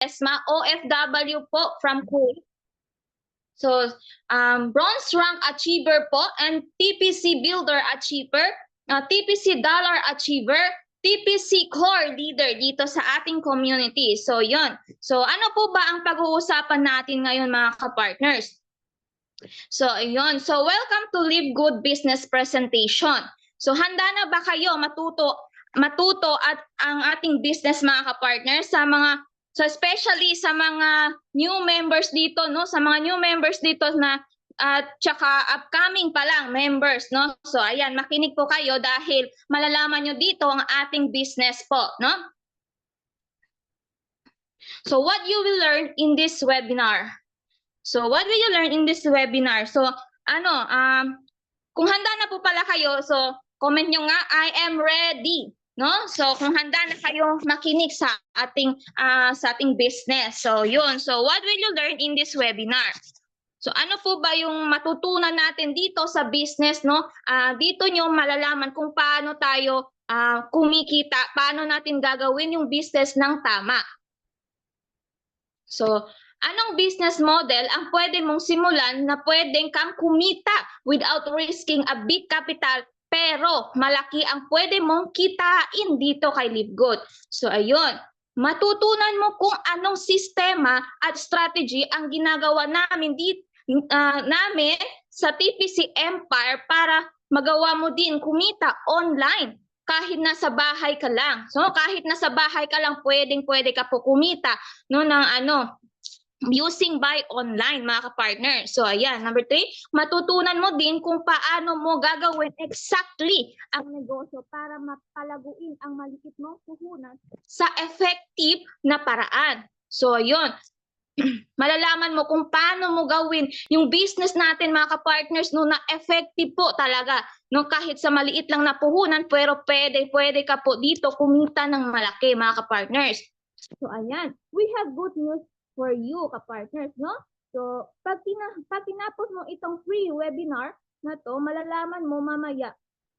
Esma, OFW po from Kuwait. So, Bronze Rank Achiever po and TPC Builder Achiever, TPC Dollar Achiever, TPC Core Leader dito sa ating community. So, yon. So, ano po ba ang pag-uusapan natin ngayon mga ka-partners? So, ayun. So, welcome to Live Good Business Presentation. So, handa na ba kayo matuto at ang ating business mga ka-partners so especially sa mga new members dito, no? Sa mga new members dito na at tsaka upcoming pa lang members, no? So ayan, makinig po kayo dahil malalaman nyo dito ang ating business po, no? So what you will learn in this webinar? So what will you learn in this webinar? So kung handa na po pala kayo, so comment nyo nga, I am ready. No? So kung handa na kayo makinig sa ating business. So yun. So what will you learn in this webinar? So ano po ba yung matutunan natin dito sa business, no? Dito nyo malalaman kung paano tayo kumikita, paano natin gagawin yung business ng tama. So anong business model ang pwede mong simulan na pwedeng kang kumita without risking a big capital pero malaki ang pwede mong kitain dito kay Live Good. So ayun, matutunan mo kung anong sistema at strategy ang ginagawa namin namin sa TPC Empire para magawa mo din kumita online kahit nasa bahay ka lang. So kahit nasa bahay ka lang, pwede ka po kumita no ng using by online mga ka-partner. So ayan, number 3, matutunan mo din kung paano mo gagawin exactly ang negosyo para mapalaguin ang maliit mong puhunan sa effective na paraan. So ayun, malalaman mo kung paano mo gawin yung business natin mga ka-partners no na effective po talaga no kahit sa maliit lang na puhunan pero pwede ka po dito kumita ng malaki mga ka-partners. So ayan, we have good news for you ka-partners, no? So pag tinapos mo itong free webinar na to, malalaman mo mamaya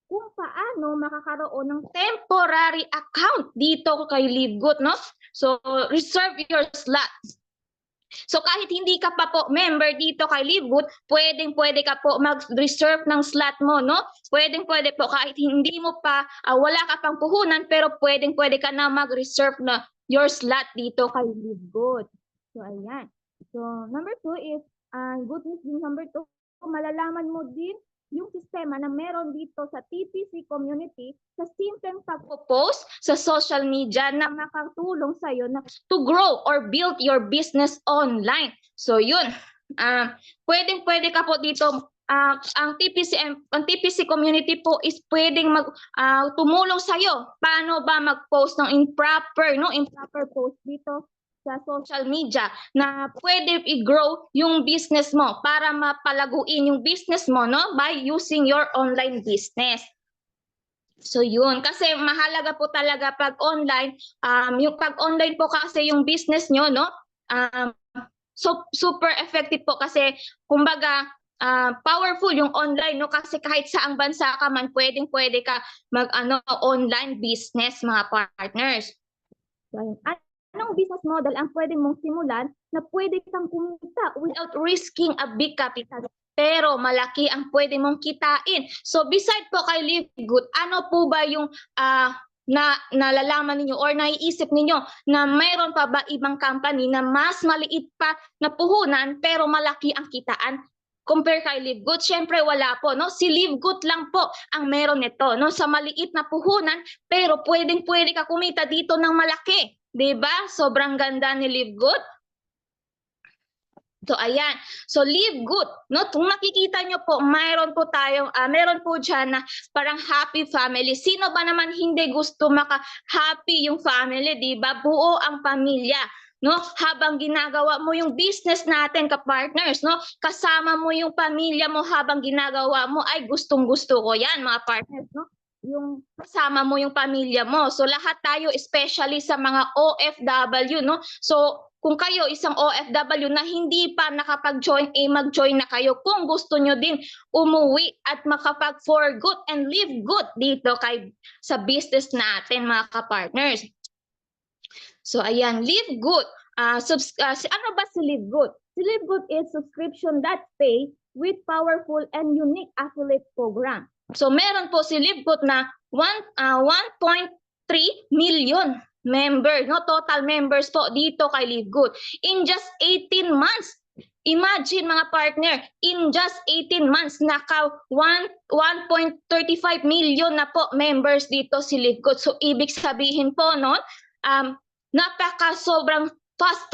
kung paano makakaroon ng temporary account dito kay Live Good, no? So reserve your slot. So kahit hindi ka pa po member dito kay Live Good, pwede ka po mag-reserve ng slot mo, no? Pwede po kahit hindi mo pa, wala ka pang puhunan, pero pwede ka na mag-reserve na your slot dito kay Live Good. So ayan. So number 2 is, good news din number 2, malalaman mo din yung sistema na meron dito sa TPC community sa simpleng pag-post sa social media na makatulong sa'yo na to grow or build your business online. So yun, pwede ka po dito, ang TPC community po is pwedeng tumulong sa'yo. Paano ba mag-post ng improper post dito sa social media na pwede i-grow yung business mo para mapalaguin yung business mo, no, by using your online business. So yun, kasi mahalaga po talaga pag online, yung pag online po kasi yung business nyo, no, so super effective po kasi kumbaga powerful yung online, no, kasi kahit saang bansa ka man pwede ka mag online business mga partners. So, anong business model ang pwede mong simulan na pwede kang kumita without risking a big capital pero malaki ang pwede mong kitain? So beside po kay Live Good, ano po ba yung nalalaman ninyo or naiisip ninyo na mayroon pa ba ibang company na mas maliit pa na puhunan pero malaki ang kitaan compare kay Live Good? Syempre wala po, no? Si Live Good lang po ang meron nito, no? Sa maliit na puhunan pero pwede ka kumita dito ng malaki. Diba? Sobrang ganda ni Live Good. So ayan. So Live Good, no? Kung nakikita nyo po, meron po diyan na parang happy family. Sino ba naman hindi gusto maka-happy yung family, 'di ba? Buo ang pamilya, no? Habang ginagawa mo yung business natin ka-partners, no? Kasama mo yung pamilya mo habang ginagawa mo, ay gustong-gusto ko 'yan, mga partners, no? Yung kasama mo yung pamilya mo. So lahat tayo, especially sa mga OFW, no? So kung kayo isang OFW na hindi pa nakapag-join, mag-join na kayo kung gusto nyo din umuwi at makapag-for good and live good dito sa business natin mga ka-partners. So ayan, Live Good. ano ba si LiveGood? Si LiveGood is subscription that pay with powerful and unique affiliate program. So meron po si LiveGood na 1.3 million member, no, total members po dito kay LiveGood in just 18 months. Imagine mga partner, in just 18 months naka 1.35 million na po members dito si LiveGood. So ibig sabihin po no, sobrang fast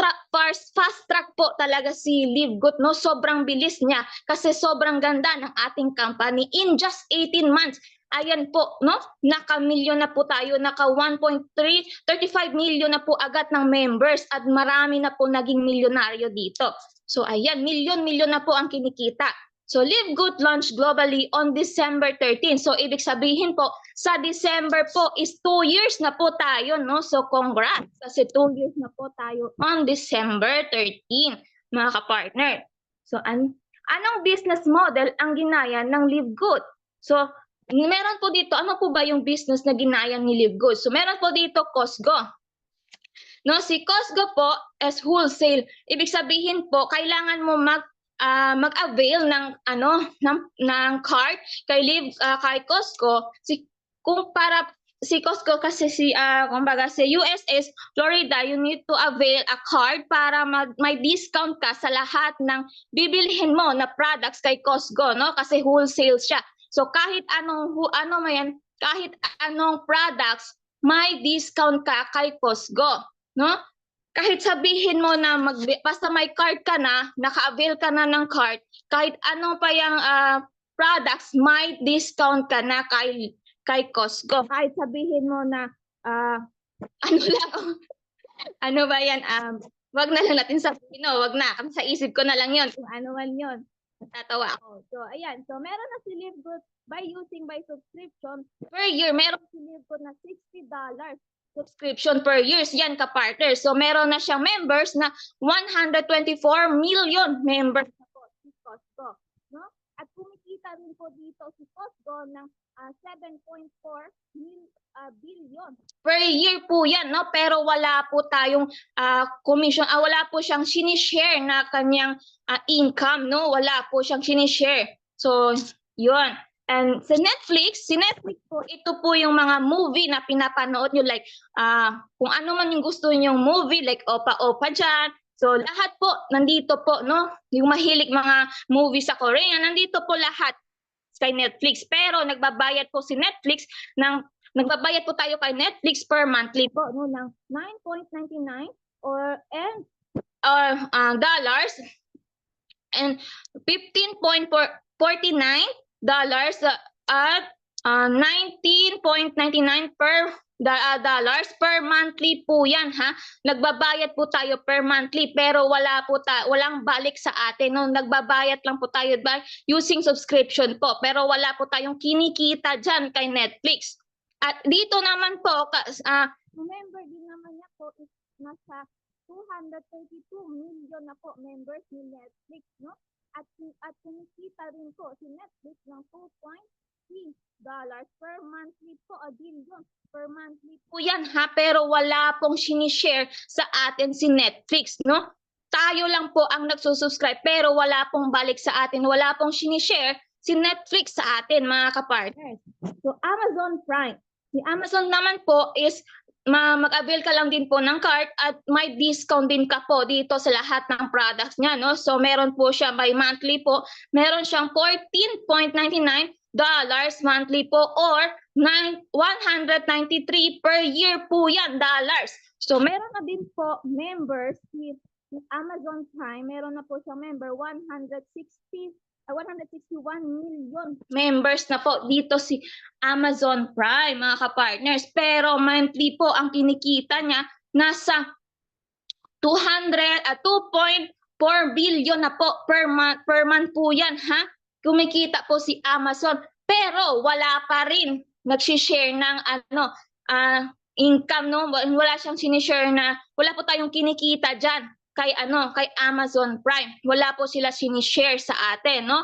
track po talaga si LiveGood, no? Sobrang bilis niya kasi sobrang ganda ng ating company. In just 18 months, ayan po, no? Naka-milyon na po tayo, naka 1.35 million na po agad ng members at marami na po naging milyonaryo dito. So ayan, milyon-milyon na po ang kinikita. So LiveGood launched globally on December 13. So ibig sabihin po, sa December po is 2 years na po tayo, no? So congrats kasi 2 years na po tayo on December 13, mga kapartner. So anong business model ang ginaya ng LiveGood? So meron po dito, ano po ba yung business na ginaya ni LiveGood? So meron po dito Costco. No, si Costco po as wholesale. Ibig sabihin po, kailangan mo mag-avail ng ng card kay Costco si Costco kasi kumbaga sa US is Florida, you need to avail a card para may discount ka sa lahat ng bibilhin mo na products kay Costco, no, kasi wholesale siya. So kahit kahit anong products may discount ka kay Costco, no? Kahit sabihin mo na basta may card ka na, naka-avail ka na ng card, kahit ano pa yung products, may discount ka na kay Costco. Kahit sabihin mo na ano ba yan, wag na lang natin sabihin, no, wag na, kasi sa isip ko na lang yon kung ano man yon. Natatawa ako. So ayan, so meron na si LiveGood by subscription per year, meron si LiveGood na $60 subscription per year. Yan ka-partner. So meron na siyang members na 124 million members na po si Costco, no? At kumikita rin po dito si Costco ng 7.4 billion per year po yan, no? Pero wala po tayong commission, wala po siyang sinishare na kanyang income, no? Wala po siyang sinishare. So yun. And si Netflix po, ito po yung mga movie na pinapanood nyo, like kung ano man yung gusto nyong movie, like Opa-Opa dyan. So lahat po, nandito po, no? Yung mahilig mga movie sa Korea, nandito po lahat kay Netflix. Pero nagbabayad po si Netflix nagbabayad po tayo kay Netflix per monthly po, no, ng 9.99 dollars and 15.49 dollars at 19.99 per dollars per monthly po yan, ha. Nagbabayad po tayo per monthly pero walang balik sa atin, no. Nagbabayad lang po tayo by using subscription po pero wala po tayong kinikita dyan kay Netflix. At dito naman po member din naman niya po is nasa 232 million na po members ni Netflix, no. At kumikita rin po si Netflix ng $2.3 per monthly po, a billion per monthly po yan, ha. Pero wala pong sinishare sa atin si Netflix, no. Tayo lang po ang nagsusubscribe pero wala pong balik sa atin, wala pong sinishare si Netflix sa atin, mga kapartners. So Amazon Prime. Si Amazon naman po is mag-avail ka lang din po ng card at may discount din ka po dito sa lahat ng products niya, no? So meron po siya by monthly po, meron siyang $14.99 monthly po or 193 per year po yan dollars. So meron na din po members si Amazon Prime, meron na po siyang member 161 million members na po dito si Amazon Prime, mga kapartners. Pero monthly po ang kinikita niya nasa 2.4 billion na po per month po yan, ha. Kumikita po si Amazon pero wala pa rin nagsi-share ng income, no. Wala siyang sinishare wala po tayong kinikita diyan kay Amazon Prime. Wala po sila sinishare sa atin, no.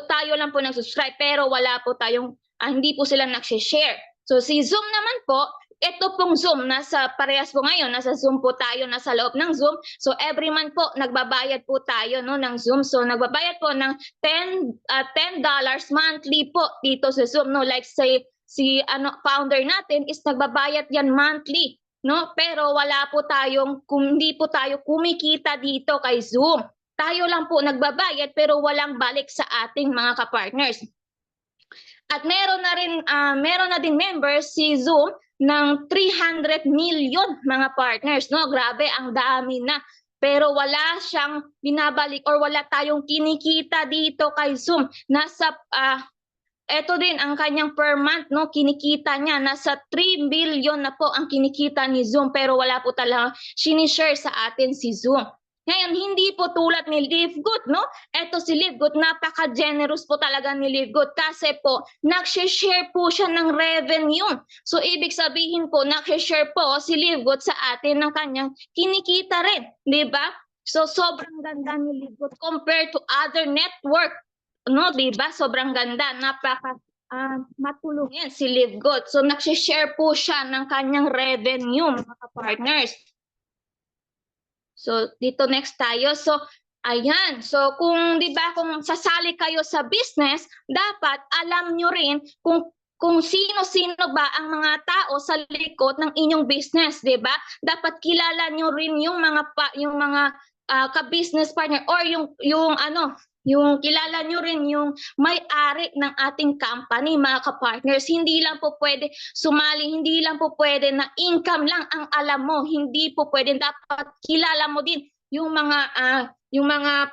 Tayo lang po nag-subscribe pero wala po tayong hindi po sila nag-share. So si Zoom naman po Ito pong Zoom, nasa parehas po ngayon, nasa Zoom po tayo, nasa loob ng Zoom. So every month po, nagbabayad po tayo no, ng Zoom. So nagbabayad po ng $10 monthly po dito sa Zoom. No? Like say, si founder natin is nagbabayad yan monthly. No? Pero wala po tayong, hindi po tayo kumikita dito kay Zoom. Tayo lang po nagbabayad pero walang balik sa ating mga kapartners. At meron na din members si Zoom ng 300 million mga partners, no? Grabe, ang dami na. Pero wala siyang binabalik or wala tayong kinikita dito kay Zoom. Eto din ang kanyang per month, no? Kinikita niya nasa 3 billion na po ang kinikita ni Zoom, pero wala po talaga sinishare sa atin si Zoom. Ngayon, hindi po tulad ni LiveGood, no? Eto si LiveGood, napaka-generous po talaga ni LiveGood kasi po, nag-share po siya ng revenue. So, ibig sabihin po, nag-share po si LiveGood sa atin ng kanyang kinikita rin, di ba? So, sobrang ganda ni LiveGood compared to other network, no? Di ba? Sobrang ganda, matulungin si LiveGood. So, nag-share po siya ng kanyang revenue, mga partners. So, dito next tayo. So, ayan. So, kung 'di ba kung sasali kayo sa business, dapat alam nyo rin kung sino-sino ba ang mga tao sa likod ng inyong business, 'di ba? Dapat kilala nyo rin yung mga ka-business partner or yung kilala nyo rin yung may-ari ng ating company, mga ka-partners. Hindi lang po pwede sumali, hindi lang po pwede na income lang ang alam mo. Hindi po pwede, dapat kilala mo din yung mga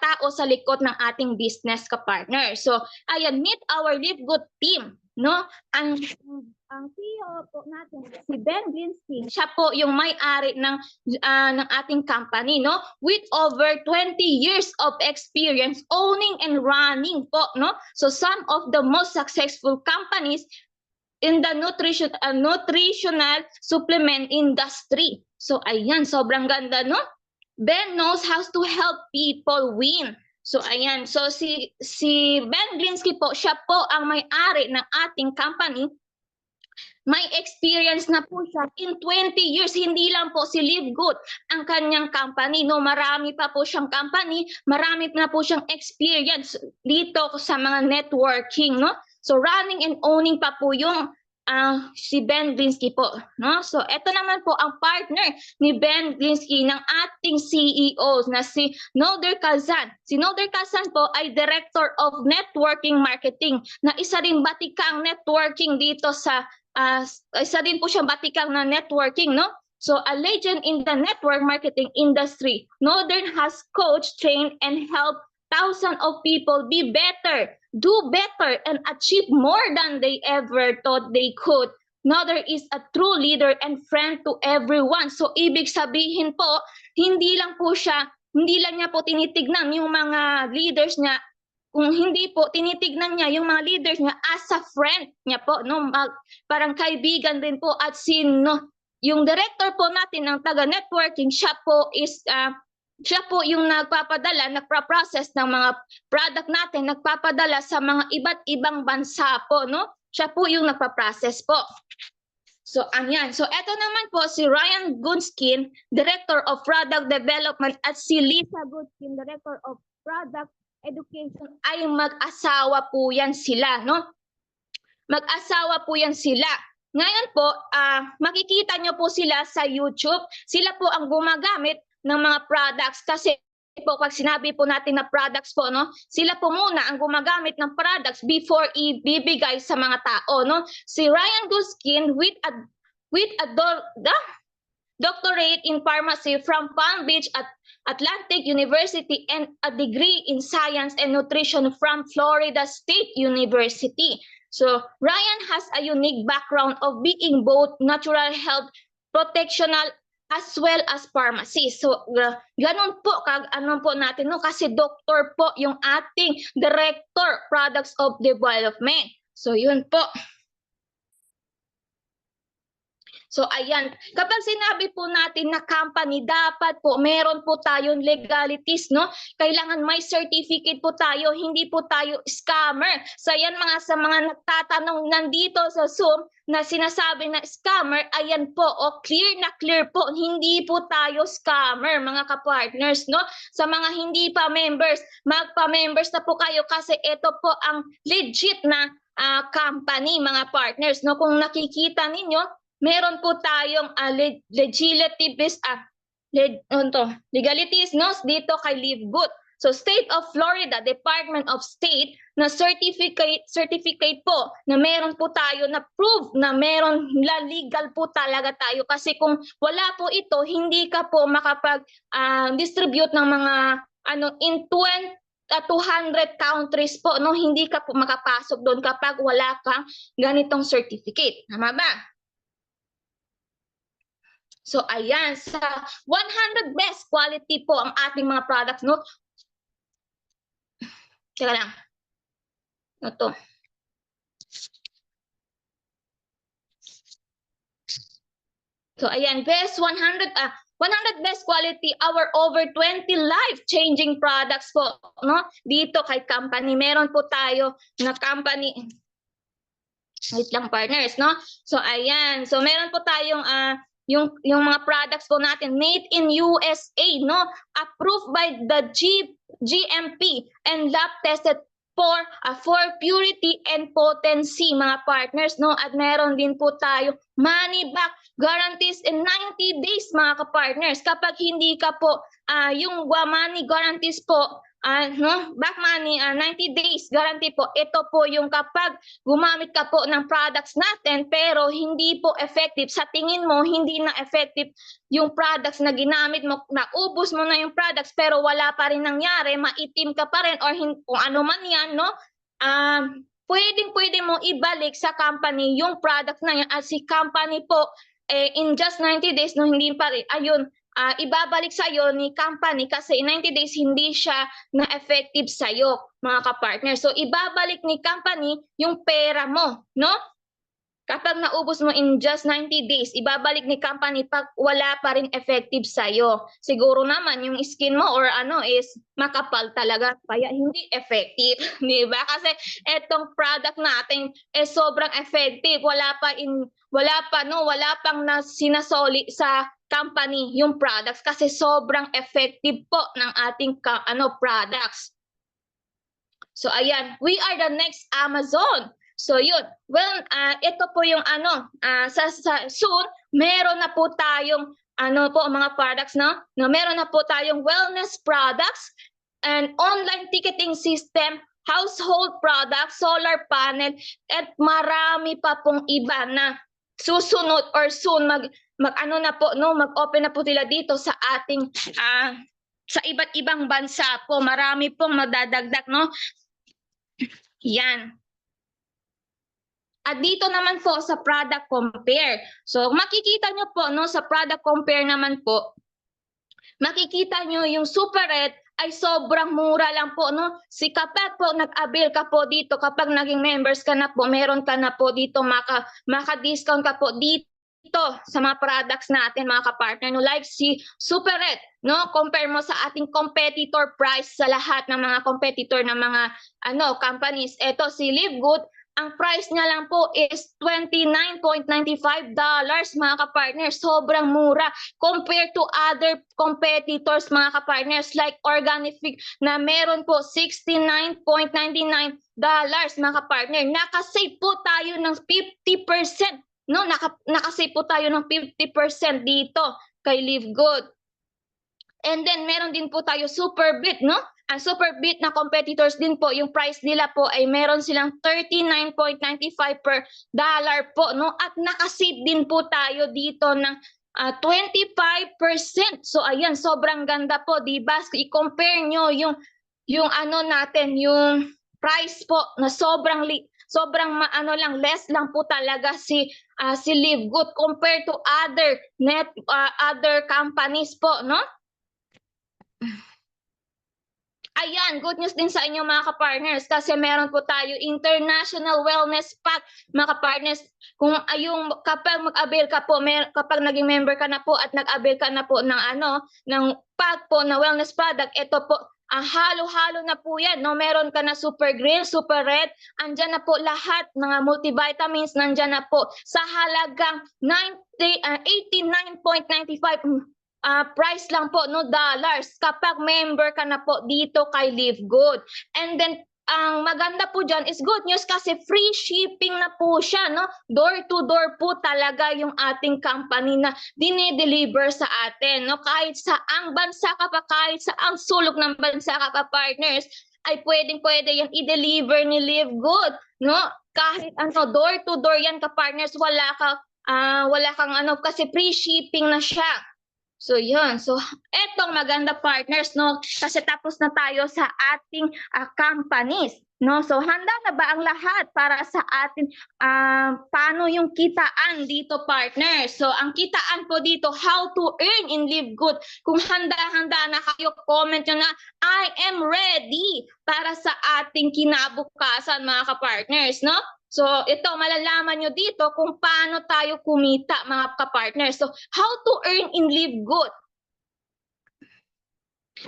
tao sa likod ng ating business ka-partner. So, ayan, meet our LiveGood team, no? Ang CEO po natin, si Ben Glinsky, siya po yung may-ari ng ating company, no? With over 20 years of experience owning and running po, no? So some of the most successful companies in the nutritional supplement industry. So ayan, sobrang ganda, no? Ben knows how to help people win. So ayan, so si Ben Glinsky po, siya po ang may-ari ng ating company. May experience na po siya in 20 years. Hindi lang po si LiveGood ang kanyang company, no? Marami pa po siyang company, marami na po siyang experience dito sa mga networking, no? So running and owning pa po yung si Ben Glinsky po, no? So ito naman po ang partner ni Ben Glinsky ng ating CEO na si Noder Kazan. Si Noder Kazan po ay Director of Networking Marketing, na isa ring batikang networking dito sa isa din po siyang batikang na networking, no? So a legend in the network marketing industry. Northern has coached, trained, and helped thousands of people be better, do better, and achieve more than they ever thought they could. Northern is a true leader and friend to everyone. So ibig sabihin po, hindi lang niya po tinitignan yung mga leaders niya, kung hindi po tinitignan niya yung mga leaders niya as a friend niya po, no? Parang kaibigan din po. At yung director po natin ng taga-networking, siya po yung nagpa-process ng mga product natin, nagpapadala sa mga iba't ibang bansa po, no? Siya po yung nagpa-process po. So, ayan. So, eto naman po si Ryan Gunskin, Director of Product Development, at si Lisa Gunskin, Director of Product Education. Ay mag-asawa po yan sila, no? Mag-asawa po yan sila. Ngayon po, makikita nyo po sila sa YouTube. Sila po ang gumagamit ng mga products kasi po pag sinabi po natin na products po, no? Sila po muna ang gumagamit ng products before ibibigay sa mga tao, no? Si Ryan Gunskin with a doctorate in pharmacy from Palm Beach at Atlantic University and a degree in science and nutrition from Florida State University. So Ryan has a unique background of being both natural health protectional as well as pharmacy. So ganun po po natin, no? Kasi doctor po yung ating Director Products of Development. So yun po. So ayan, kapag sinabi po natin na company, dapat po meron po tayong legalities, no? Kailangan may certificate po tayo, hindi po tayo scammer. So ayan sa mga nagtatanong nandito sa Zoom na sinasabi na scammer, ayan po, clear po, hindi po tayo scammer mga kapartners, no? Sa mga hindi pa members, magpa-members na po kayo kasi ito po ang legit na company mga partners, no? Kung nakikita ninyo, meron po tayong legalities, no, dito kay LiveGood. So State of Florida Department of State na certificate po na meron po tayo na proof na meron legal po talaga tayo, kasi kung wala po ito, hindi ka po makapag-distribute ng mga in 200 countries po, no, hindi ka po makapasok doon kapag wala kang ganitong certificate. Tama ba? So ayan, sa 100 best quality po ang ating mga products, no? Teka lang. Ito. So ayan, best 100 best quality, our over 20 life-changing products po, no? Dito kay company, meron po tayo na company. Wait lang partners, no? So ayan, so meron po tayong yung mga products po natin made in USA, no? Approved by the GMP and lab tested for purity and potency mga partners, no? At meron din po tayo money back guarantees in 90 days mga ka-partners. Kapag hindi ka po yung money guarantees po, no, back money 90 days guarantee po. Ito po yung kapag gumamit ka po ng products natin pero hindi po effective, sa tingin mo hindi na effective yung products na ginamit mo, naubos mo na yung products pero wala pa rin nangyari, maitim ka pa rin or kung ano man yan, no? Pwede mo ibalik sa company yung products na yan at si company po in just 90 days, no, hindi pa rin, ayun, ibabalik sa'yo ni company kasi in 90 days hindi siya na effective sa'yo mga kapartner. So ibabalik ni company yung pera mo, no? Kapag naubos mo in just 90 days, ibabalik ni company pag wala pa rin effective sa'yo. Siguro naman yung skin mo or is makapal talaga kaya hindi effective, di ba? Kasi etong product natin sobrang effective. Wala pang sinasoli sa company yung products kasi sobrang effective po ng ating products. So ayan, we are the next Amazon. So yun, well, ito po yung sa soon, meron na po tayong mga products, no? Meron na po tayong wellness products and online ticketing system, household products, solar panel, at marami pa pong iba na susunod or soon mag-open na po sila dito sa ating sa iba't ibang bansa po. Marami pong madadagdag, no? Yan. At dito naman po sa product compare. So makikita nyo po, no, sa product compare naman po, makikita nyo yung Super Red ay sobrang mura lang po, no? Kapag po nag-avail ka po dito, kapag naging members ka na po, meron ka na po dito, maka-discount ka po dito sa mga products natin mga kapartner, no? Like si Super Red, no? Compare mo sa ating competitor price sa lahat ng mga competitor ng mga companies. Ito si LiveGood, ang price niya lang po is $29.95 mga kapartners. Sobrang mura compared to other competitors mga kapartners like Organific na meron po $69.99 mga kapartner. Nakasave po tayo ng 50%, no? Nakasave po tayo ng 50% dito kay LiveGood. And then meron din po tayo Superbit, no? Ang Superbit na competitors din po, yung price nila po ay meron silang $39.95 per dollar po, no? At nakasave din po tayo dito ng 25%. So ayan, sobrang ganda po, di ba? I-compare nyo yung natin, yung price po na sobrang less lang po talaga si LiveGood compared to other companies po, no? Ayan, good news din sa inyo mga ka-partners kasi meron po tayo International Wellness Pack mga ka-partners. Kung yung kapag mag-avail ka po, kapag naging member ka na po at nag-avail ka na po ng ng pack po na wellness product, ito po halo-halo na po yan, no? Meron ka na super green, super red, andyan na po lahat mga multivitamins, nandyan na po sa halagang 89.95 price lang po, no, dollars kapag member ka na po dito kay Live Good. And then ang maganda po dyan is good news kasi free shipping na po siya, no? Door to door po talaga yung ating company na dinideliver sa atin, no? Kahit saang bansa ka pa, kahit saang sulok ng bansa ka pa, partners, ay pwede yan i-deliver ni Live Good, no? Kahit door to door yan ka, partners, wala kang kasi free shipping na siya. So yun, so etong maganda partners, no, kasi tapos na tayo sa ating companies, no. So handa na ba ang lahat para sa atin paano yung kitaan dito partners? So ang kitaan po dito, how to earn in Live Good. Kung handa-handa na kayo, comment nyo na I am ready para sa ating kinabukasan mga ka-partners, no. So ito, malalaman nyo dito kung paano tayo kumita mga ka-partners. So how to earn in Live Good.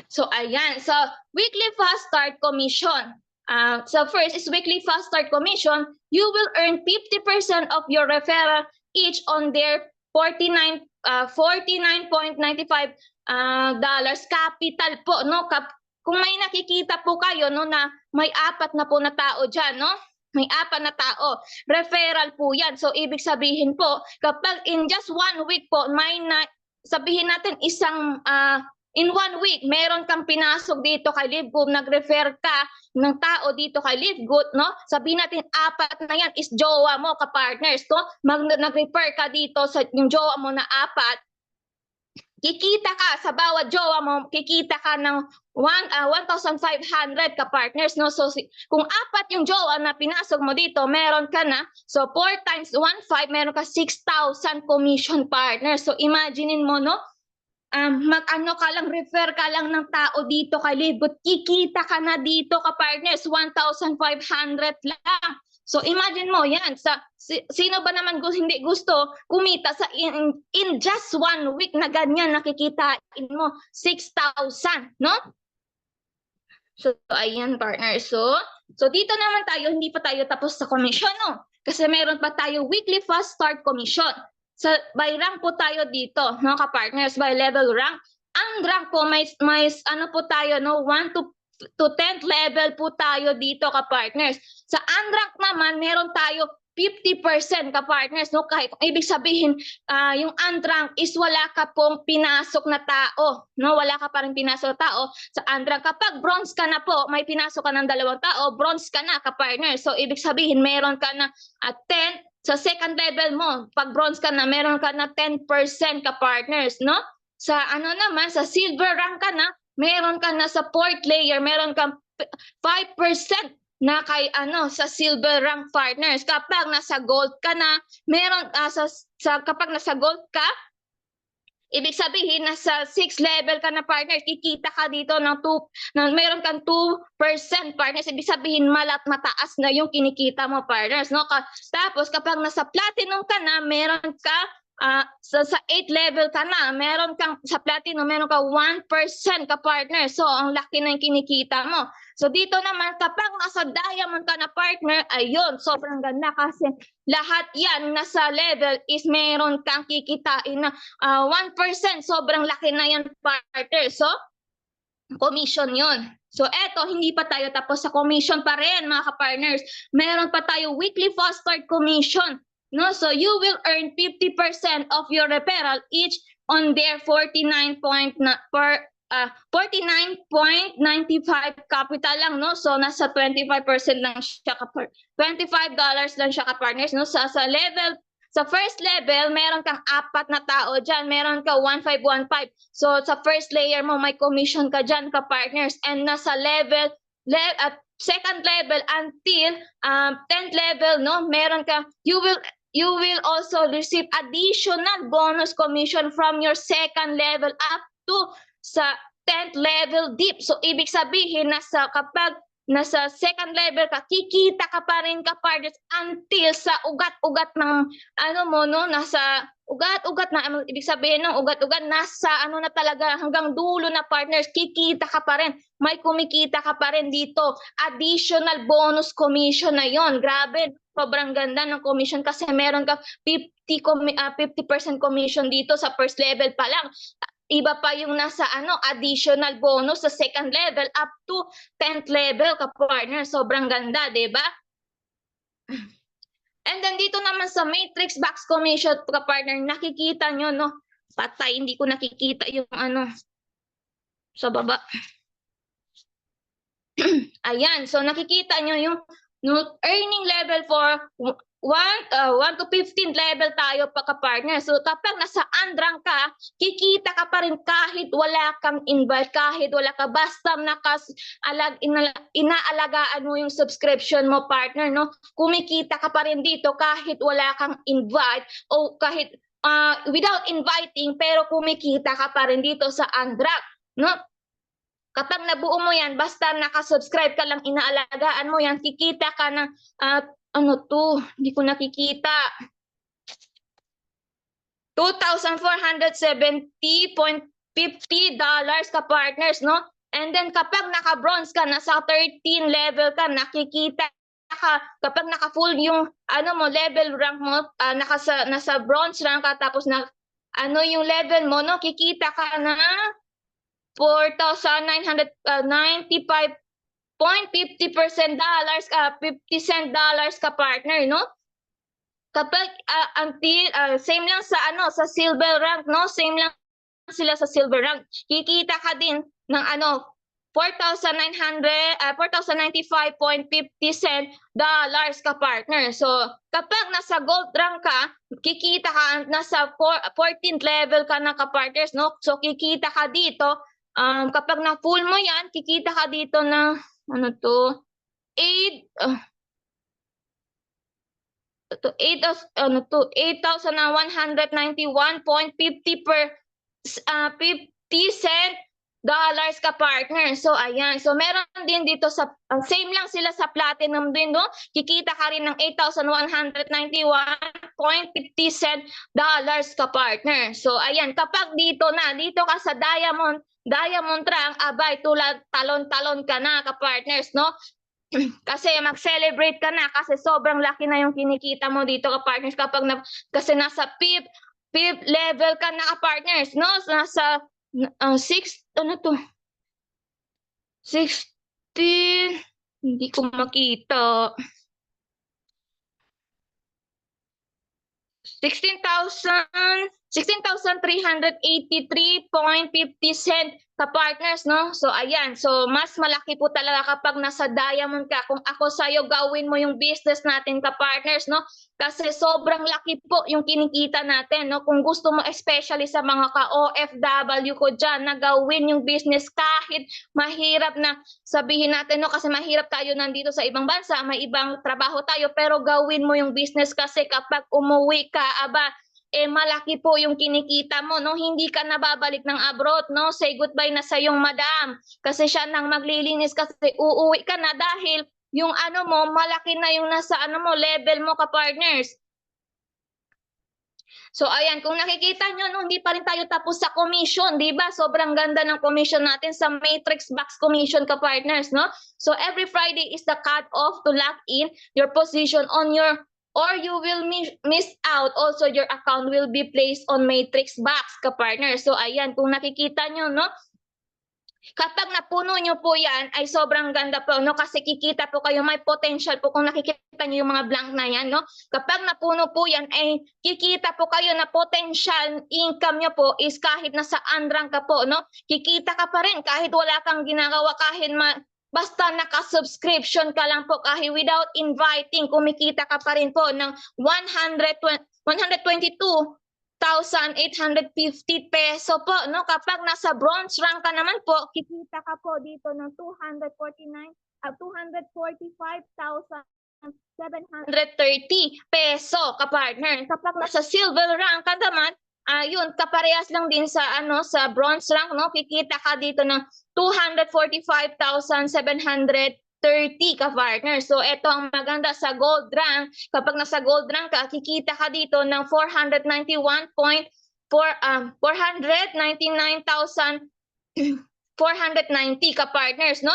So ayan, so weekly fast start commission. So first is weekly fast start commission. You will earn 50% of your referral each on their $49.95 dollars capital po, no. Kung may nakikita po kayo, no, na may apat na po na tao dyan, no. May apat na tao. Referral po yan. So, ibig sabihin po, kapag in just 1 week po, sabihin natin in 1 week, meron kang pinasok dito kay Live Good, nag-refer ka ng tao dito kay Live Good, no? Sabihin natin, apat na yan is jowa mo, ka-partners, no? Nag-refer ka dito sa yung jowa mo na apat, kikita ka sa bawat jowa mo, kikita ka ng 1,500 ka-partners, no? So kung apat yung jowa na pinasok mo dito, meron ka na, so 4 times 1,500, meron ka 6,000 commission partners. So imaginein mo, no? Ka lang, refer ka lang ng tao dito kay Live Good, kikita ka na dito ka-partners, 1,500 lang. So imagine mo yan, sino ba naman hindi gusto kumita sa in just 1 week na ganyan, nakikitain mo 6,000, no? So ayan partner, so dito naman tayo, hindi pa tayo tapos sa commission, no? Kasi meron pa tayo weekly fast start commission. So by rank po tayo dito, no, ka-partners, by level rank. Ang rank po may po tayo, no, 1 to 10th level po tayo dito ka-partners. Sa unrank naman, meron tayo 50% ka-partners, no? Kahit ibig sabihin, yung unrank is wala ka pong pinasok na tao, no? Wala ka pa rin pinasok na tao sa unrank. Kapag bronze ka na po, may pinasok ka ng 2 tao, bronze ka na ka-partners. So ibig sabihin, meron ka na 10 sa second level mo. Pag bronze ka na, meron ka na 10% ka-partners, no? Sa naman, sa silver rank ka na, meron ka na sa 4th layer, meron kang 5% na kay sa silver rank partners. Kapag nasa gold ka na, meron kapag nasa gold ka, ibig sabihin nasa 6th level ka na partners, kikita ka dito ng meron kang 2% partners. Ibig sabihin mataas na yung kinikita mo partners, no? Tapos kapag nasa platinum ka na, meron ka sa 8th level ka na, meron kang sa platinum, meron ka 1% ka partner. So ang laki na yung kinikita mo. So dito naman kapag nasa diamond ka na partner, ayun, sobrang ganda kasi lahat yan nasa level is meron kang kikitain na 1%. Sobrang laki na yan partner. So commission yun. So eto, hindi pa tayo tapos sa commission pa rin mga ka-partners. Meron pa tayo weekly fast start commission. No, so you will earn 50% of your referral each on their $49.95 capital lang, no? So nasa 25% lang siya $25 lang siya ka-partners, no? Sa first level, meron kang apat na tao dyan, meron ka 1,515. So sa first layer mo, may commission ka dyan ka-partners, and nasa second level until 10th level, no, meron ka, you will also receive additional bonus commission from your second level up to sa 10th level dip. So ibig sabihin kapag nasa second level ka, kikita ka pa rin ka partners until sa ugat-ugat ng nasa ugat-ugat na, ibig sabihin ng ugat-ugat nasa na talaga hanggang dulo na partners, kikita ka pa rin. May kumikita ka pa rin dito. Additional bonus commission na yon. Grabe, sobrang ganda ng commission kasi meron ka 50% commission dito sa first level pa lang. Iba pa yung nasa additional bonus sa second level up to 10th level ka partner. Sobrang ganda, 'di ba? And then dito naman sa matrix box commission ka partner, nakikita nyo patay, hindi ko nakikita yung sa baba. Ayan, so nakikita nyo yung earning level for 1 to 15 level tayo pa ka-partner. So kapag nasa Andrang ka, kikita ka pa rin kahit wala kang invite, kahit wala ka, basta inaalagaan mo yung subscription mo partner, no? Kumikita ka pa rin dito kahit wala kang invite o kahit without inviting, pero kumikita ka pa rin dito sa Andrang, no? Kapag nabuo mo yan, basta nakasubscribe ka lang, inaalagaan mo yan, kikita ka ng hindi ko nakikita. $2,470.50 ka partners, no? And then kapag naka-bronze ka, nasa 13 level ka, nakikita ka, kapag naka-full yung level rank mo, nasa bronze rank ka, tapos yung level mo, no? Kikita ka na $4,995.50 $50 ka partner, no? Kapag same lang sa silver rank, no? Same lang sila sa silver rank. Kikita ka din ng $4,095.50 ka partner. So kapag nasa gold rank ka, kikita ka nasa 14th level ka na ka partners, no? So kikita ka dito kapag na full mo yan, kikita ka dito ng 8,191.50 ka partner. So ayan, so meron din dito sa same lang sila sa platinum din, no? Kikita ka rin ng $8,191.50 ka partner. So ayan, kapag dito ka sa diamond rank, abay, tulad talon-talon ka na ka partners, no? Kasi mag-celebrate ka na kasi sobrang laki na yung kinikita mo dito ka partners kapag kasi nasa fifth level ka na ka partners, no? Nasa 16, hindi ko makita. 16,383.50 ka partners, no? So ayan, so mas malaki po talaga kapag nasa diamond ka. Kung ako sa'yo, gawin mo yung business natin ka partners, no? Kasi sobrang laki po yung kinikita natin, no? Kung gusto mo, especially sa mga ka-OFW ko dyan, na gawin yung business kahit mahirap na sabihin natin, no? Kasi mahirap tayo nandito sa ibang bansa, may ibang trabaho tayo, pero gawin mo yung business kasi kapag umuwi ka, malaki po yung kinikita mo, no? Hindi ka nababalik ng abroad, no? Say goodbye na sa yung madam kasi siya nang maglilinis kasi uuwi ka na dahil yung mo, malaki na yung nasa level mo ka partners. So ayan, kung nakikita nyo, no, hindi pa rin tayo tapos sa commission, di ba? Sobrang ganda ng commission natin sa matrix box commission ka partners, no? So every Friday is the cut-off to lock in your position on your, or you will miss out. Also, your account will be placed on matrix box ka partners. So ayan, kung nakikita nyo, no? Kapag napuno nyo po yan, ay sobrang ganda po, no? Kasi kikita po kayo, may potential po kung nakikita nyo yung mga blank na yan, no? Kapag napuno po yan, ay kikita po kayo na potential income nyo po is kahit nasa Andrang ka po, no? Kikita ka pa rin kahit wala kang ginagawa, kahit basta naka-subscription ka lang po, kahit without inviting, kumikita ka pa rin po ng 122,850 peso po, no? Kapag nasa bronze rank ka naman po, kikita ka po dito ng 245,730 peso ka partner. Kapag nasa silver rank ka naman, yun kaparehas lang din sa sa bronze rank, no? Kikita ka dito ng 245,730 ka-partner. So ito ang maganda sa gold rank. Kapag nasa gold rank ka, kikita ka dito ng 499,490 ka-partners, no?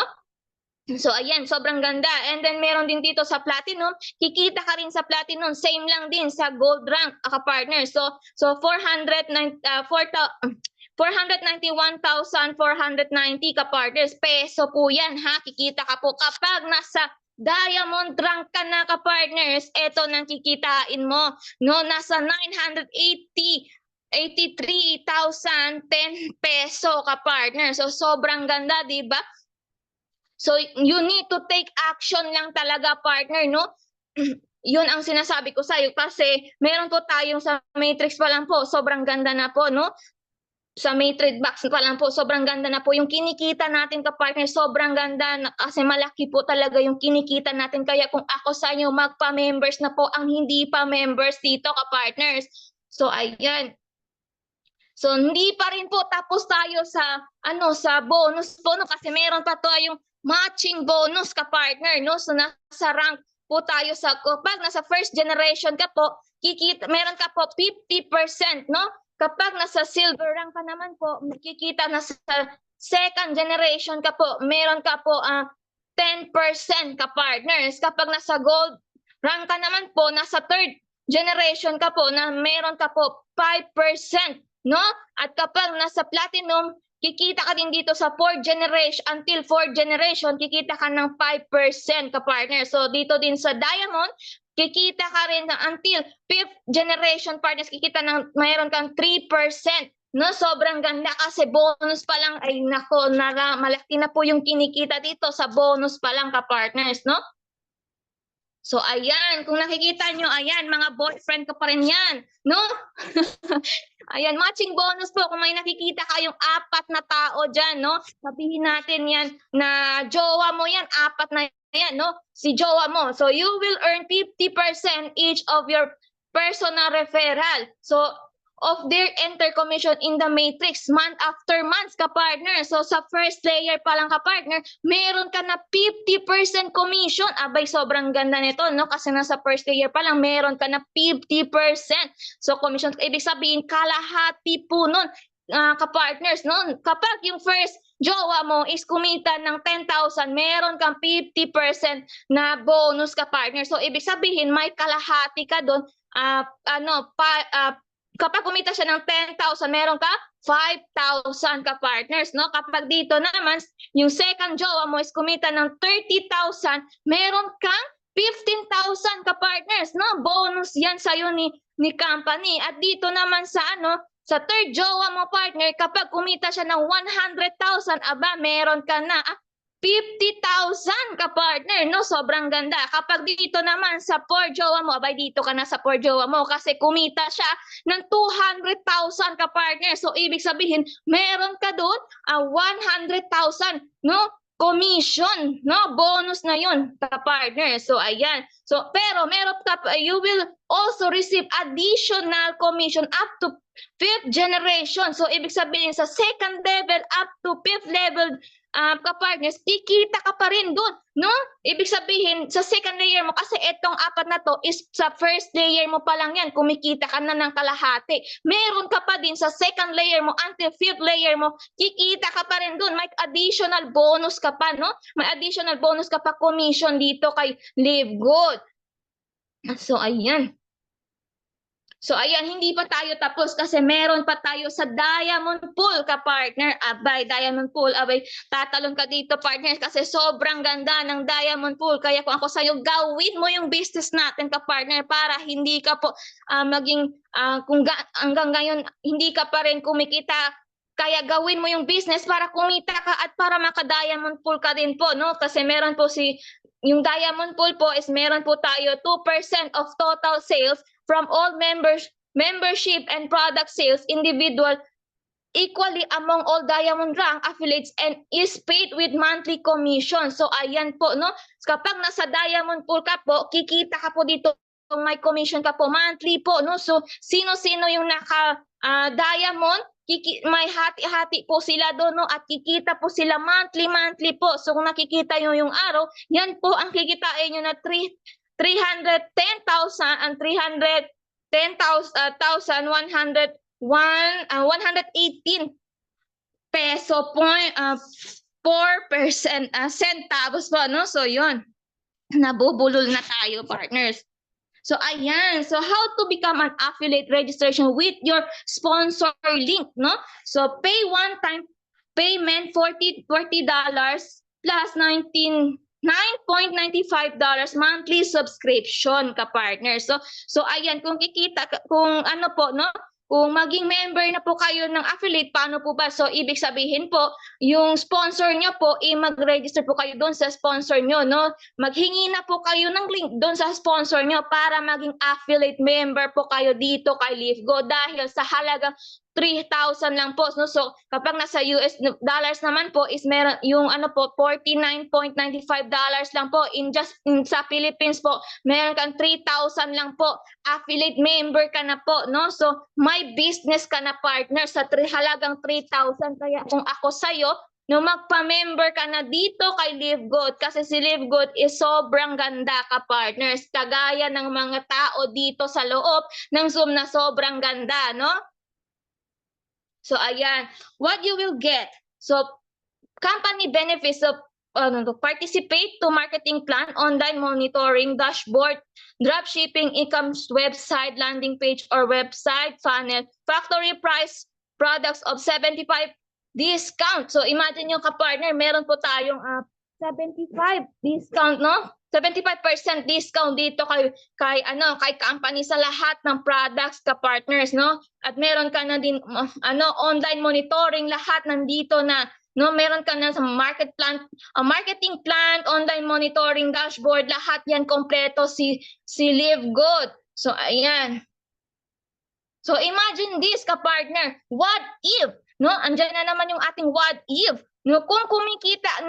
So ayan, sobrang ganda. And then meron din dito sa platinum, kikita ka rin sa platinum, same lang din sa gold rank ka-partner. So 491,490 ka-partners. Peso po yan, ha? Kikita ka po. Kapag nasa diamond rank ka na ka-partners, eto nang kikitain mo. No, nasa 983,010 peso ka-partner. So sobrang ganda, di ba? So you need to take action lang talaga, partner, no? Yun ang sinasabi ko sa'yo kasi meron po tayong sa matrix pa lang po, sobrang ganda na po, no? Sa matrix box pa lang po, sobrang ganda na po. Yung kinikita natin ka-partner, sobrang ganda kasi malaki po talaga yung kinikita natin. Kaya kung ako sa inyo, magpa-members na po ang hindi pa members dito ka-partners. So ayan. So hindi pa rin po tapos tayo sa sa bonus po, no? Kasi meron pa tayong matching bonus ka-partner, no? So nasa rank po tayo sa kapag nasa first generation ka po, meron ka po 50%, no? Kapag nasa silver rank ka naman po, makikita na sa second generation ka po, meron ka po 10% ka-partners. Kapag nasa gold rank ka naman po, nasa third generation ka po, na meron ka po 5%, no? At kapag nasa platinum, kikita ka din dito sa 4th generation, until 4th generation, kikita ka ng 5% ka-partner. So dito din sa diamond, kikita ka rin until 5th generation partners, kikita ng mayroon kang 3%. No, sobrang ganda kasi bonus pa lang ay nako, malaki na po yung kinikita dito sa bonus pa lang ka-partners, no? So ayan, kung nakikita nyo, ayan, mga boyfriend ko pa rin yan, no? Ayan, matching bonus po. Kung may nakikita kayong 4 na tao dyan, no? Sabihin natin yan na jowa mo yan, 4 na yan, no? Si jowa mo. So you will earn 50% each of your personal referral. So of their enter commission in the matrix month after month ka-partner. So sa first layer pa lang ka-partner, meron ka na 50% commission. Abay, sobrang ganda nito, no? Kasi nasa first layer pa lang, meron ka na 50%. So commission, ibig sabihin, kalahati po nun, ka-partners, no? Kapag yung first jowa mo is kumita ng 10,000, meron kang 50% na bonus ka-partner. So ibig sabihin, may kalahati ka doon, kapag kumita siya ng 10,000, meron ka 5,000 ka-partners, no? Kapag dito naman, yung second jowa mo is kumita ng 30,000, meron kang 15,000 ka-partners, no? Bonus yan sa'yo ni company. At dito naman sa sa third jowa mo, partner, kapag kumita siya ng 100,000, aba, meron ka na 50,000 ka-partner, no? Sobrang ganda. Kapag dito naman sa poor jowa mo, abay, dito ka na sa poor jowa mo kasi kumita siya ng 200,000 ka-partner. So ibig sabihin, meron ka doon 100,000, no? Commission, no? Bonus na yun ka-partner. So ayan. So pero meron ka, you will also receive additional commission up to 5th generation. So ibig sabihin, sa second level up to 5th level ka-partners, kikita ka pa rin doon, no? Ibig sabihin, sa second layer mo, kasi etong 4 na to is sa first layer mo pa lang yan, kumikita ka na ng kalahati. Meron ka pa din sa second layer mo until 5th layer mo, kikita ka pa rin doon. May additional bonus ka pa, no? May additional bonus ka pa commission dito kay Live Good. So, ayan. So ayan, hindi pa tayo tapos kasi meron pa tayo sa diamond pool ka-partner. Abay, diamond pool, abay, tatalon ka dito, partner, kasi sobrang ganda ng diamond pool. Kaya kung ako sa'yo, gawin mo yung business natin ka-partner para hindi ka po maging, hanggang ngayon, hindi ka pa rin kumikita. Kaya gawin mo yung business para kumita ka at para maka-diamond pool ka din po, no? Kasi meron po yung diamond pool po is meron po tayo 2% of total sales from all membership and product sales individual equally among all diamond rank affiliates and is paid with monthly commission. So ayan po, no? Kapag nasa diamond pool ka po, kikita ka po dito may commission ka po monthly po, no? So sino-sino yung naka-diamond, may hati-hati po sila doon, no? At kikita po sila monthly po. So kung nakikita nyo yung araw, yan po ang kikitain nyo na 310,000 and 118 peso point 4% centavos po, no? So yun, nabubulol na tayo, partners. So ayan, so how to become an affiliate registration with your sponsor link, no? So pay one-time payment $40 plus $9.95 monthly subscription ka, partner. So ayan, kung kikita kung ano po, no? Kung maging member na po kayo ng affiliate, paano po ba? So, ibig sabihin po, yung sponsor nyo po, mag-register po kayo doon sa sponsor nyo, no? Maghingi na po kayo ng link doon sa sponsor nyo para maging affiliate member po kayo dito kay LiveGo dahil sa halagang 3,000 lang po, no? So kapag nasa US dollars naman po is meron yung ano po $49.95 lang po sa Philippines po meron kang 3,000 lang po, affiliate member ka na po, no? So may business ka na, partner, sa halagang 3,000. Kaya kung ako sa'yo, no, magpa-member ka na dito kay LiveGo kasi si LiveGo is sobrang ganda ka, partners, kagaya ng mga tao dito sa loob ng Zoom na sobrang ganda, no? So ayan, what you will get. So company benefits of to participate to marketing plan, online monitoring, dashboard, dropshipping, e-commerce website, landing page or website funnel, factory price products of 75 discount. So imagine yung ka-partner, meron po tayong 75 discount, no? 75% discount dito kay company sa lahat ng products ka, partners, no? At meron ka na din online monitoring, lahat nandito na, no? Meron ka na sa marketing plan, online monitoring, dashboard, lahat yan kompleto si LiveGo. So ayan. So imagine this, ka, partner. What if, no? Andiyan na naman yung ating what if. No, kung kumikita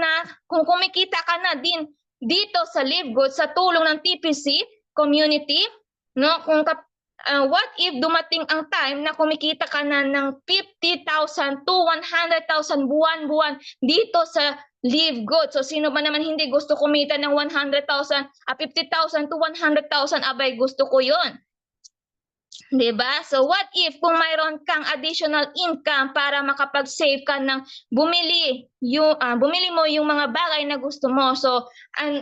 ka na din dito sa LiveGo sa tulong ng TPC community, no? What if dumating ang time na kumikita ka na ng 50,000 to 100,000 buwan-buwan dito sa LiveGo? So sino ba naman hindi gusto kumita ng 100,000, 50,000 to 100,000? Abay, gusto ko 'yon. Diba? So what if kung mayroon kang additional income para makapag-save ka ng bumili mo yung mga bagay na gusto mo. So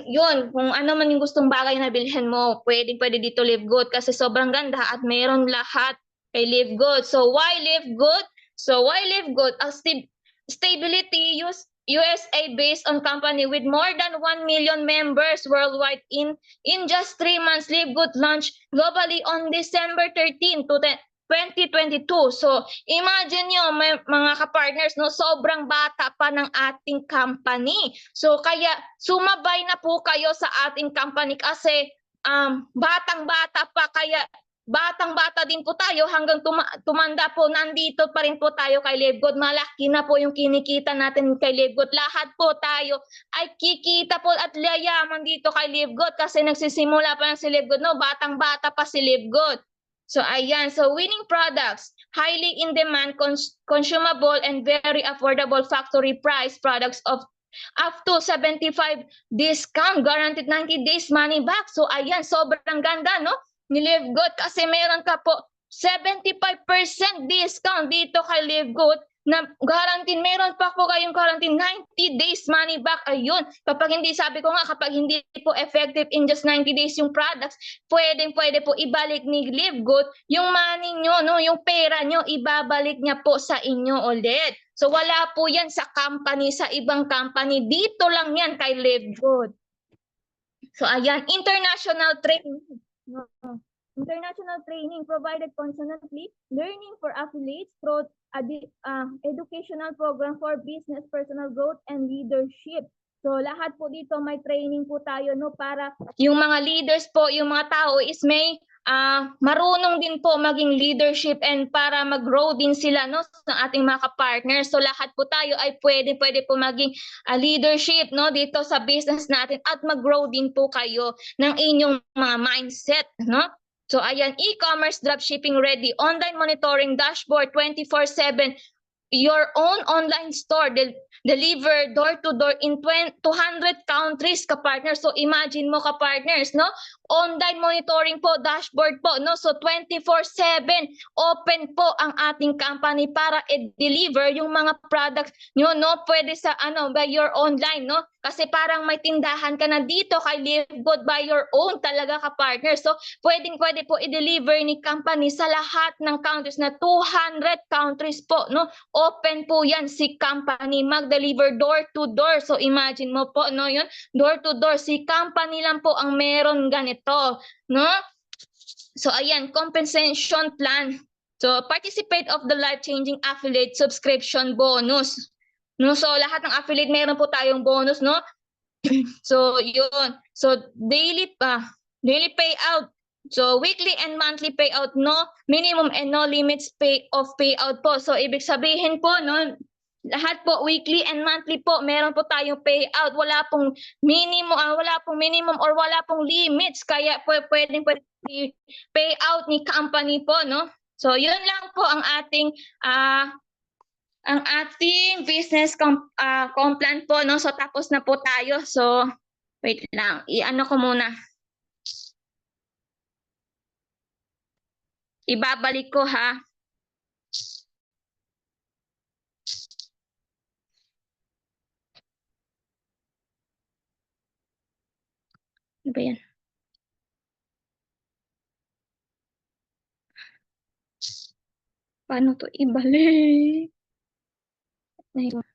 yun, kung ano man yung gustong bagay na bilhin mo, pwede dito LiveGo kasi sobrang ganda at mayroon lahat kay LiveGo. So why LiveGo? So why LiveGo? Stability, USA-based on company with more than 1 million members worldwide. In just 3 months, LiveGo launched globally on December 13, 2022. So imagine nyo, mga ka-partners, no, sobrang bata pa ng ating company. So kaya sumabay na po kayo sa ating company kasi batang-bata pa, kaya batang-bata din po tayo hanggang tumanda po, nandito pa rin po tayo kay LiveGo. Malaki na po yung kinikita natin kay LiveGo. Lahat po tayo ay kikita po at yayaman dito kay LiveGo kasi nagsisimula pa lang si LiveGo, no? Batang-bata pa si LiveGo. So ayan, so winning products, highly in demand, consumable and very affordable factory price products of up to 75 discount, guaranteed 90 days money back. So ayan, sobrang ganda, no? Ni LiveGo kasi meron ka po 75% discount dito kay LiveGo na guaranteed. Meron pa po kayong guaranteed 90 days money back. Ayun, kapag hindi, sabi ko nga, kapag hindi po effective in just 90 days yung products, pwede po ibalik ni LiveGo yung money nyo, no? Yung pera nyo, ibabalik niya po sa inyo ulit. So wala po yan sa company, sa ibang company. Dito lang yan kay LiveGo. So ayan, international training. International training provided constantly, learning for affiliates through educational program for business, personal growth, and leadership. So lahat po dito may training po tayo, no, para yung mga leaders po, yung mga tao is may marunong din po maging leadership and para mag-grow din sila, no, ng ating mga ka-partners. So lahat po tayo ay pwede po maging leadership, no, dito sa business natin at mag-grow din po kayo ng inyong mga mindset, no? So ayan, e-commerce dropshipping ready, online monitoring dashboard 24/7, your own online store deliver door to door in 200 countries, ka-partners. So imagine mo, ka-partners, no? Online monitoring po, dashboard po, no? So 24/7 open po ang ating company para i-deliver yung mga products nyo, no? Pwede sa by your online, no? Kasi parang may tindahan ka na dito kay Live Good by your own talaga, ka-partner. So pwede po i-deliver ni company sa lahat ng countries na 200 countries po, no? Open po yan si company, mag-deliver door to door. So imagine mo po, no, yun, door to door. Si company lang po ang meron ganito, no? So ayan, compensation plan. So participate of the life-changing affiliate subscription bonus. No, so lahat ng affiliate meron po tayong bonus, no? So yun. So daily payout. So weekly and monthly payout, no minimum and no limits payout po. So ibig sabihin po, no, lahat po weekly and monthly po meron po tayong payout. Wala pong minimum or wala pong limits, kaya pwedeng payout ni company po, no? So yun lang po ang ating business plan po, no? So tapos na po tayo. So wait lang, i-ano ko muna. Ibabalik ko, ha. Ano ba yan? Paano to ibalik? Ayun.